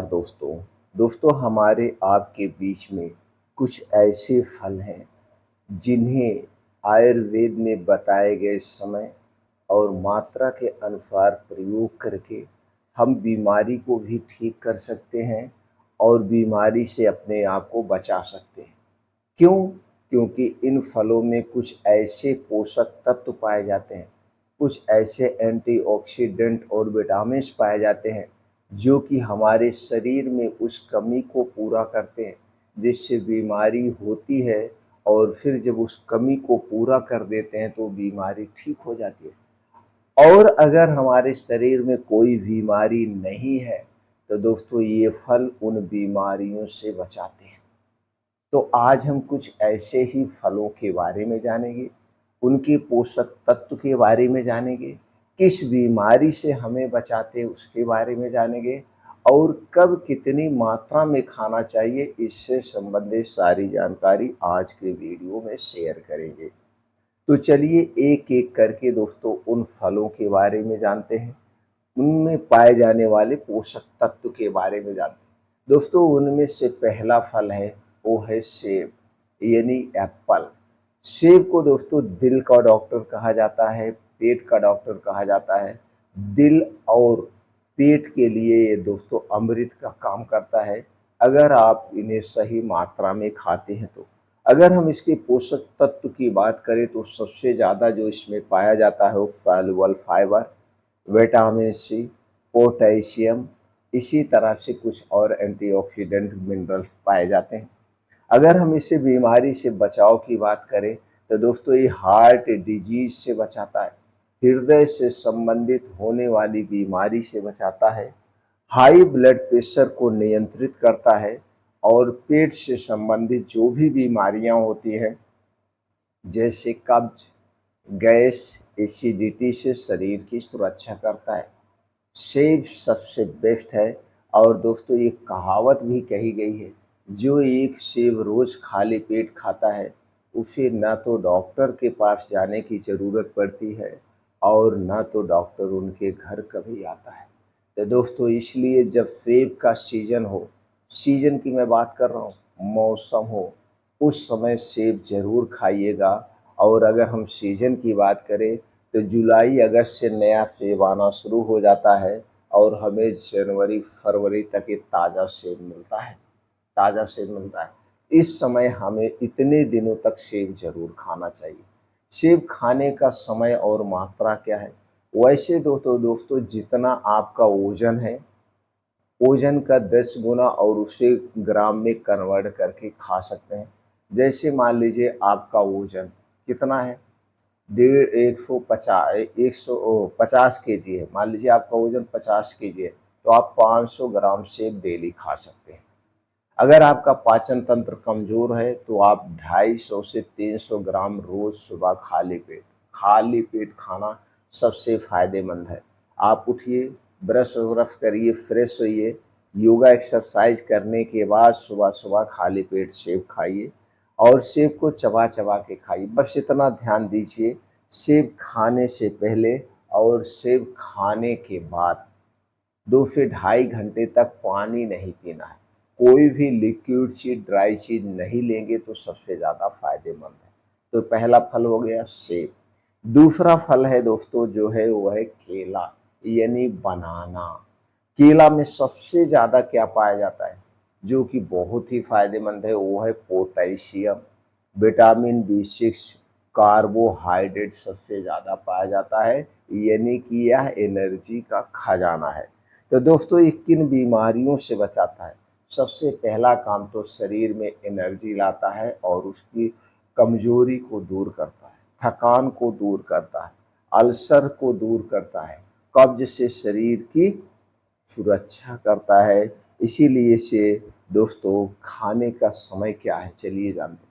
दोस्तों हमारे आपके बीच में कुछ ऐसे फल हैं जिन्हें आयुर्वेद में बताए गए समय और मात्रा के अनुसार प्रयोग करके हम बीमारी को भी ठीक कर सकते हैं और बीमारी से अपने आप को बचा सकते हैं। क्यों? क्योंकि इन फलों में कुछ ऐसे पोषक तत्व पाए जाते हैं, कुछ ऐसे एंटीऑक्सीडेंट और विटामिन्स पाए जाते हैं जो कि हमारे शरीर में उस कमी को पूरा करते हैं जिससे बीमारी होती है, और फिर जब उस कमी को पूरा कर देते हैं तो बीमारी ठीक हो जाती है। और अगर हमारे शरीर में कोई बीमारी नहीं है तो दोस्तों ये फल उन बीमारियों से बचाते हैं। तो आज हम कुछ ऐसे ही फलों के बारे में जानेंगे, उनके पोषक तत्व के बारे में जानेंगे, किस बीमारी से हमें बचाते हैं उसके बारे में जानेंगे, और कब कितनी मात्रा में खाना चाहिए इससे संबंधित सारी जानकारी आज के वीडियो में शेयर करेंगे। तो चलिए एक एक करके दोस्तों उन फलों के बारे में जानते हैं, उनमें पाए जाने वाले पोषक तत्व के बारे में जानते हैं। दोस्तों उनमें से पहला फल है वो है सेब, यानी एप्पल। सेब को दोस्तों दिल का डॉक्टर कहा जाता है, पेट का डॉक्टर कहा जाता है। दिल और पेट के लिए ये दोस्तों अमृत का काम करता है अगर आप इन्हें सही मात्रा में खाते हैं तो। अगर हम इसके पोषक तत्व की बात करें तो सबसे ज़्यादा जो इसमें पाया जाता है वो soluble fiber, vitamin C, potassium, इसी तरह से कुछ और एंटीऑक्सीडेंट मिनरल्स पाए जाते हैं। अगर हम इसे बीमारी से बचाव की बात करें तो दोस्तों ये हार्ट डिजीज से बचाता है, हृदय से संबंधित होने वाली बीमारी से बचाता है, हाई ब्लड प्रेशर को नियंत्रित करता है, और पेट से संबंधित जो भी बीमारियां होती हैं जैसे कब्ज, गैस, एसिडिटी से शरीर की सुरक्षा करता है। सेब सबसे बेस्ट है। और दोस्तों ये कहावत भी कही गई है, जो एक सेब रोज खाली पेट खाता है उसे ना तो डॉक्टर के पास जाने की ज़रूरत पड़ती है और ना तो डॉक्टर उनके घर कभी आता है। तो दोस्तों इसलिए जब सेब का सीजन हो, सीजन की मैं बात कर रहा हूँ, मौसम हो, उस समय सेब ज़रूर खाइएगा। और अगर हम सीजन की बात करें तो जुलाई अगस्त से नया सेब आना शुरू हो जाता है और हमें जनवरी फरवरी तक ये ताज़ा सेब मिलता है। इस समय हमें इतने दिनों तक सेब ज़रूर खाना चाहिए। सेब खाने का समय और मात्रा क्या है? वैसे दोस्तों जितना आपका वज़न है, वज़न का 10 गुना और उसे ग्राम में कन्वर्ट करके खा सकते हैं। जैसे मान लीजिए आपका वज़न कितना है? डेढ़ 150 केजी है। मान लीजिए आपका वज़न 50 केजी है तो आप 500 ग्राम सेब डेली खा सकते हैं। अगर आपका पाचन तंत्र कमज़ोर है तो आप 250 से 300 ग्राम रोज़ सुबह खाली पेट खाना सबसे फ़ायदेमंद है। आप उठिए, ब्रश व्रश करिए, फ्रेश होइए, योगा एक्सरसाइज करने के बाद सुबह-सुबह खाली पेट सेब खाइए और सेब को चबा-चबा के खाइए। बस इतना ध्यान दीजिए, सेब खाने से पहले और सेब खाने के बाद 2 से ढाई घंटे तक पानी नहीं पीना है। कोई भी लिक्विड चीज़, ड्राई चीज़ नहीं लेंगे तो सबसे ज़्यादा फ़ायदेमंद है। तो पहला फल हो गया सेब। दूसरा फल है दोस्तों जो है वो है केला, यानी बनाना। केला में सबसे ज़्यादा क्या पाया जाता है जो कि बहुत ही फ़ायदेमंद है, वो है पोटेशियम, विटामिन बी6, कार्बोहाइड्रेट सबसे ज़्यादा पाया जाता है, यानी कि यह एनर्जी का खजाना है। तो दोस्तों ये किन बीमारियों से बचाता है? सबसे पहला काम तो शरीर में एनर्जी लाता है और उसकी कमजोरी को दूर करता है, थकान को दूर करता है, अल्सर को दूर करता है, कब्ज से शरीर की सुरक्षा करता है। इसीलिए से दोस्तों खाने का समय क्या है चलिए जानते हैं।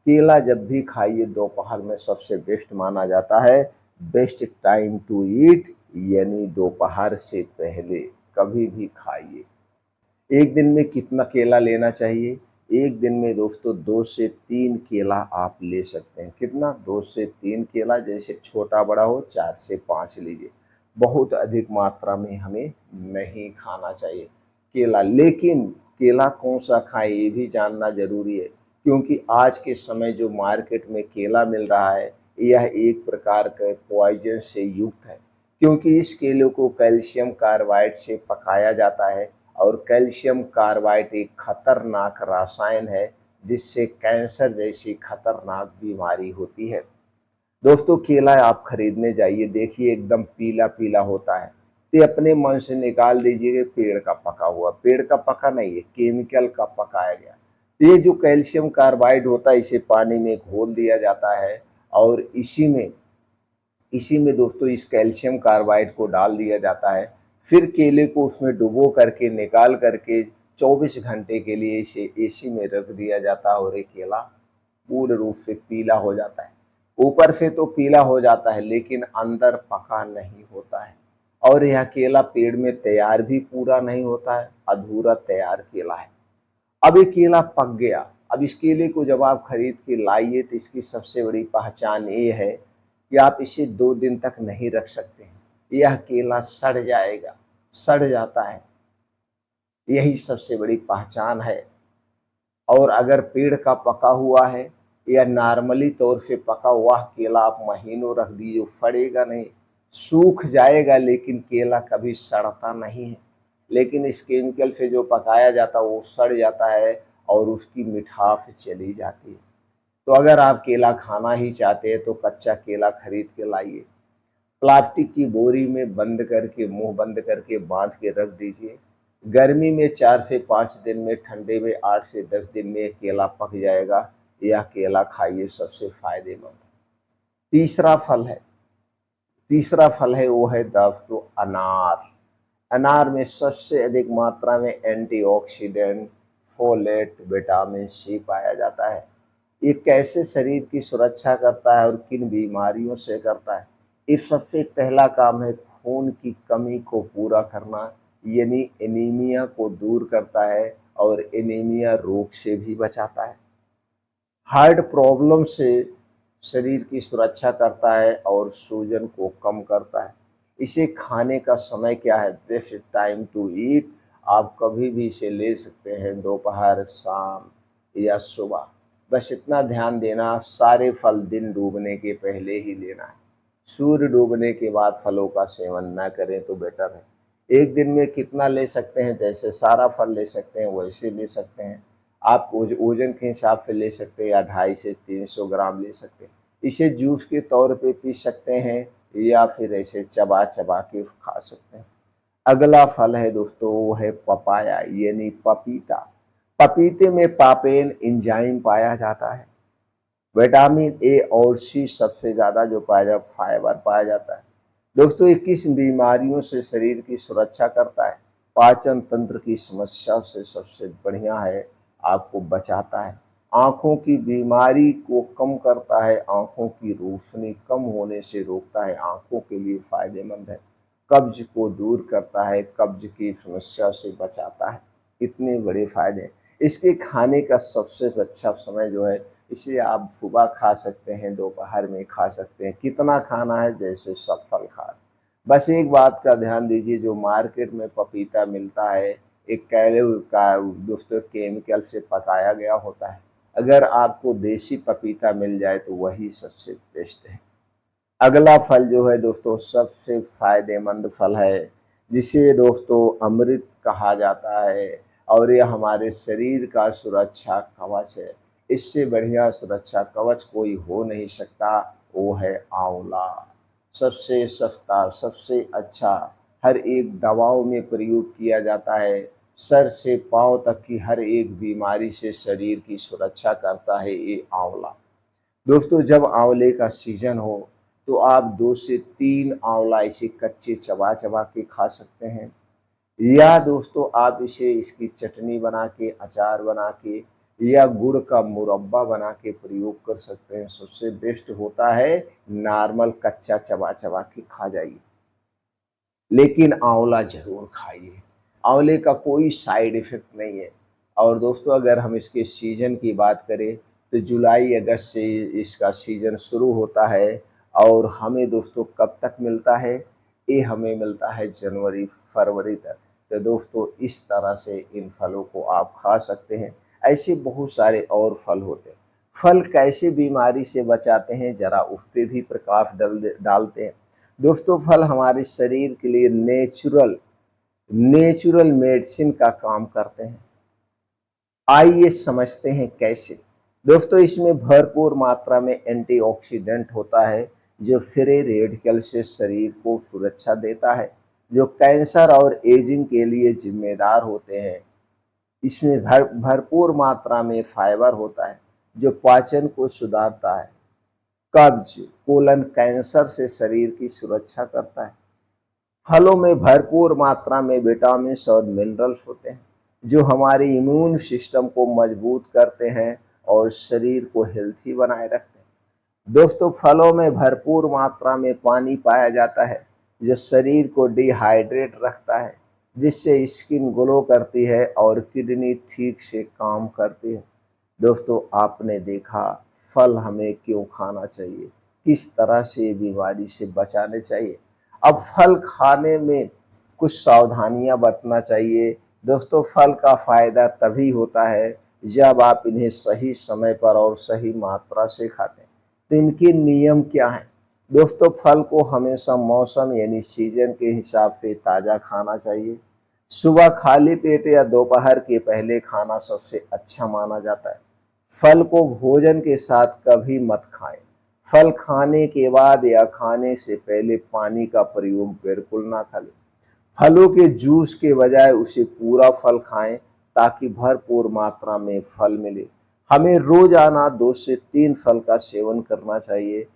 केला जब भी खाइए दोपहर में सबसे बेस्ट माना जाता है। बेस्ट टाइम टू ईट यानी दोपहर से पहले कभी भी खाइए। एक दिन में कितना केला लेना चाहिए? एक दिन में दोस्तों 2 से 3 केला आप ले सकते हैं। कितना? 2 से 3 केला, जैसे छोटा बड़ा हो 4 से 5 लीजिए। बहुत अधिक मात्रा में हमें नहीं खाना चाहिए। केला। लेकिन केला कौन सा खाएं ये भी जानना जरूरी है, क्योंकि आज के समय जो मार्केट में केला मिल रहा है यह एक प्रकार का पॉइजन से युक्त है, क्योंकि इस केले को कैल्शियम कार्बाइड से पकाया जाता है और कैल्शियम कार्बाइड एक खतरनाक रसायन है जिससे कैंसर जैसी खतरनाक बीमारी होती है। दोस्तों केला आप खरीदने जाइए, देखिए एकदम पीला पीला होता है, तो अपने मन से निकाल दीजिए पेड़ का पका हुआ। पेड़ का पका नहीं है, केमिकल का पकाया गया। ये जो कैल्शियम कार्बाइड होता है इसे पानी में घोल दिया जाता है और इसी में दोस्तों इस कैल्शियम कार्बाइड को डाल दिया जाता है। फिर केले को उसमें डुबो करके निकाल करके 24 घंटे के लिए इसे एसी में रख दिया जाता है और ये केला पूर्ण रूप से पीला हो जाता है। ऊपर से तो पीला हो जाता है लेकिन अंदर पका नहीं होता है और यह केला पेड़ में तैयार भी पूरा नहीं होता है, अधूरा तैयार केला है। अब ये केला पक गया। अब इस केले को जब आप खरीद के लाइए तो इसकी सबसे बड़ी पहचान ये है कि आप इसे 2 दिन तक नहीं रख सकते हैं, यह केला सड़ जाएगा, सड़ जाता है, यही सबसे बड़ी पहचान है। और अगर पेड़ का पका हुआ है या नॉर्मली तौर से पका हुआ केला आप महीनों रख दीजिए सड़ेगा नहीं, सूख जाएगा लेकिन केला कभी सड़ता नहीं है। लेकिन इस केमिकल से जो पकाया जाता है वो सड़ जाता है और उसकी मिठास चली जाती है। तो अगर आप केला खाना ही चाहते हैं तो कच्चा केला खरीद के लाइए, प्लास्टिक की बोरी में बंद करके मुंह बंद करके बांध के रख दीजिए। गर्मी में 4 से 5 दिन में, ठंडे में 8 से 10 दिन में केला पक जाएगा। यह केला खाइए, सबसे फायदेमंद। तीसरा फल है तीसरा फल है वो है दोस्तों अनार। अनार में सबसे अधिक मात्रा में एंटीऑक्सीडेंट, फोलेट, विटामिन सी पाया जाता है। ये कैसे शरीर की सुरक्षा करता है और किन बीमारियों से करता है। इस सबसे पहला काम है खून की कमी को पूरा करना, यानी एनीमिया को दूर करता है और एनीमिया रोग से भी बचाता है। हार्ट प्रॉब्लम से शरीर की सुरक्षा करता है और सूजन को कम करता है। इसे खाने का समय क्या है, बेस्ट टाइम टू ईट, आप कभी भी इसे ले सकते हैं, दोपहर, शाम या सुबह। बस इतना ध्यान देना, सारे फल दिन डूबने के पहले ही लेना है। सूर्य डूबने के बाद फलों का सेवन न करें तो बेटर है। एक दिन में कितना ले सकते हैं, जैसे सारा फल ले सकते हैं वैसे ले सकते हैं। आप ओजन के हिसाब से ले सकते हैं या 250 से 300 ग्राम ले सकते हैं। इसे जूस के तौर पे पी सकते हैं या फिर ऐसे चबा चबा के खा सकते हैं। अगला फल है दोस्तों वो है पपाया यानी पपीता। पपीते में पापेन एंजाइम पाया जाता है, विटामिन ए और सी सबसे ज़्यादा जो पाया जाता है, फाइबर पाया जाता है। दोस्तों ये किस बीमारियों से शरीर की सुरक्षा करता है, पाचन तंत्र की समस्या से सबसे बढ़िया है, आपको बचाता है। आँखों की बीमारी को कम करता है, आँखों की रोशनी कम होने से रोकता है, आँखों के लिए फ़ायदेमंद है। कब्ज को दूर करता है, कब्ज की समस्या से बचाता है। इतने बड़े फ़ायदे हैं। इसके खाने का सबसे अच्छा समय जो है, इसे आप सुबह खा सकते हैं, दोपहर में खा सकते हैं, कितना खाना है जैसे सब फल खा रहे। बस एक बात का ध्यान दीजिए, जो मार्केट में पपीता मिलता है एक कैले का दोस्तों केमिकल से पकाया गया होता है। अगर आपको देसी पपीता मिल जाए तो वही सबसे बेस्ट है। अगला फल जो है दोस्तों सबसे फायदेमंद फल है, जिसे दोस्तों अमृत कहा जाता है और यह हमारे शरीर का सुरक्षा कवच है। इससे बढ़िया सुरक्षा कवच कोई हो नहीं सकता, वो है आंवला। सबसे सस्ता, सबसे अच्छा, हर एक दवाओं में प्रयोग किया जाता है। सर से पांव तक की हर एक बीमारी से शरीर की सुरक्षा करता है ये आंवला। दोस्तों जब आंवले का सीजन हो तो आप 2 से 3 आंवला इसे कच्चे चबा चबा के खा सकते हैं, या दोस्तों आप इसे इसकी चटनी बना के, अचार बना के या गुड़ का मुरब्बा बना के प्रयोग कर सकते हैं। सबसे बेस्ट होता है नॉर्मल कच्चा चबा चबा के खा जाइए, लेकिन आंवला ज़रूर खाइए। आंवले का कोई साइड इफ़ेक्ट नहीं है। और दोस्तों अगर हम इसके सीज़न की बात करें तो जुलाई अगस्त से इसका सीज़न शुरू होता है और हमें दोस्तों कब तक मिलता है? ये हमें मिलता है जनवरी फरवरी तक। तो दोस्तों इस तरह से इन फलों को आप खा सकते हैं। ऐसे बहुत सारे और फल होते हैं। फल कैसे बीमारी से बचाते हैं, ज़रा उस पे भी प्रकाश डालते हैं। दोस्तों फल हमारे शरीर के लिए नेचुरल मेडिसिन का काम करते हैं। आइए समझते हैं कैसे। दोस्तों इसमें भरपूर मात्रा में एंटीऑक्सीडेंट होता है जो फ्री रेडिकल से शरीर को सुरक्षा देता है, जो कैंसर और एजिंग के लिए जिम्मेदार होते हैं। इसमें भरपूर मात्रा में फाइबर होता है जो पाचन को सुधारता है, कब्ज, कोलन कैंसर से शरीर की सुरक्षा करता है। फलों में भरपूर मात्रा में विटामिन्स और मिनरल्स होते हैं जो हमारे इम्यून सिस्टम को मजबूत करते हैं और शरीर को हेल्थी बनाए रखते हैं। दोस्तों फलों में भरपूर मात्रा में पानी पाया जाता है जो शरीर को डिहाइड्रेट रखता है, जिससे स्किन ग्लो करती है और किडनी ठीक से काम करती है। दोस्तों आपने देखा फल हमें क्यों खाना चाहिए, किस तरह से बीमारी से बचाने चाहिए। अब फल खाने में कुछ सावधानियां बरतना चाहिए। दोस्तों फल का फायदा तभी होता है जब आप इन्हें सही समय पर और सही मात्रा से खाते हैं। तो इनके नियम क्या हैं? दोस्तों फल को हमेशा मौसम यानी सीजन के हिसाब से ताज़ा खाना चाहिए। सुबह खाली पेट या दोपहर के पहले खाना सबसे अच्छा माना जाता है। फल को भोजन के साथ कभी मत खाएं। फल खाने के बाद या खाने से पहले पानी का प्रयोग बिल्कुल ना करें। फलों के जूस के बजाय उसे पूरा फल खाएं ताकि भरपूर मात्रा में फल मिले। हमें रोजाना 2 से 3 फल का सेवन करना चाहिए।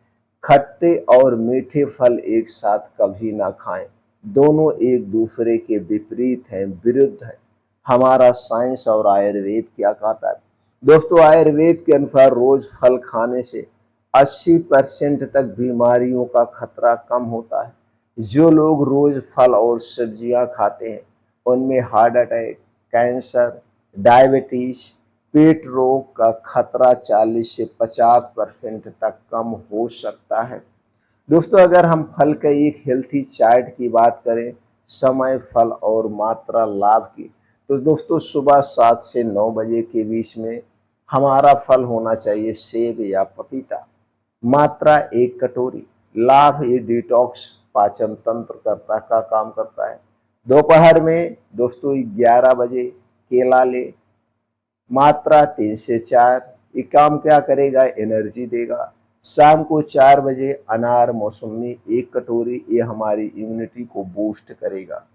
खट्टे और मीठे फल एक साथ कभी ना खाएं, दोनों एक दूसरे के विपरीत हैं, विरुद्ध हैं। हमारा साइंस और आयुर्वेद क्या कहता है? दोस्तों आयुर्वेद के अनुसार रोज फल खाने से 80% तक बीमारियों का खतरा कम होता है। जो लोग रोज फल और सब्जियां खाते हैं उनमें हार्ट अटैक, कैंसर, डायबिटीज, पेट रोग का खतरा 40 से 50% तक कम हो सकता है। दोस्तों अगर हम फल के एक हेल्थी चार्ट की बात करें, समय, फल और मात्रा लाभ की, तो दोस्तों सुबह 7 से 9 बजे के बीच में हमारा फल होना चाहिए सेब या पपीता। मात्रा 1 कटोरी। लाभ ये डिटॉक्स पाचन तंत्र करता का काम करता है। दोपहर में दोस्तों 11 बजे केला ले। मात्रा 3 से 4। ये काम क्या करेगा? एनर्जी देगा। शाम को 4 बजे अनार मौसमी 1 कटोरी, ये हमारी इम्यूनिटी को बूस्ट करेगा।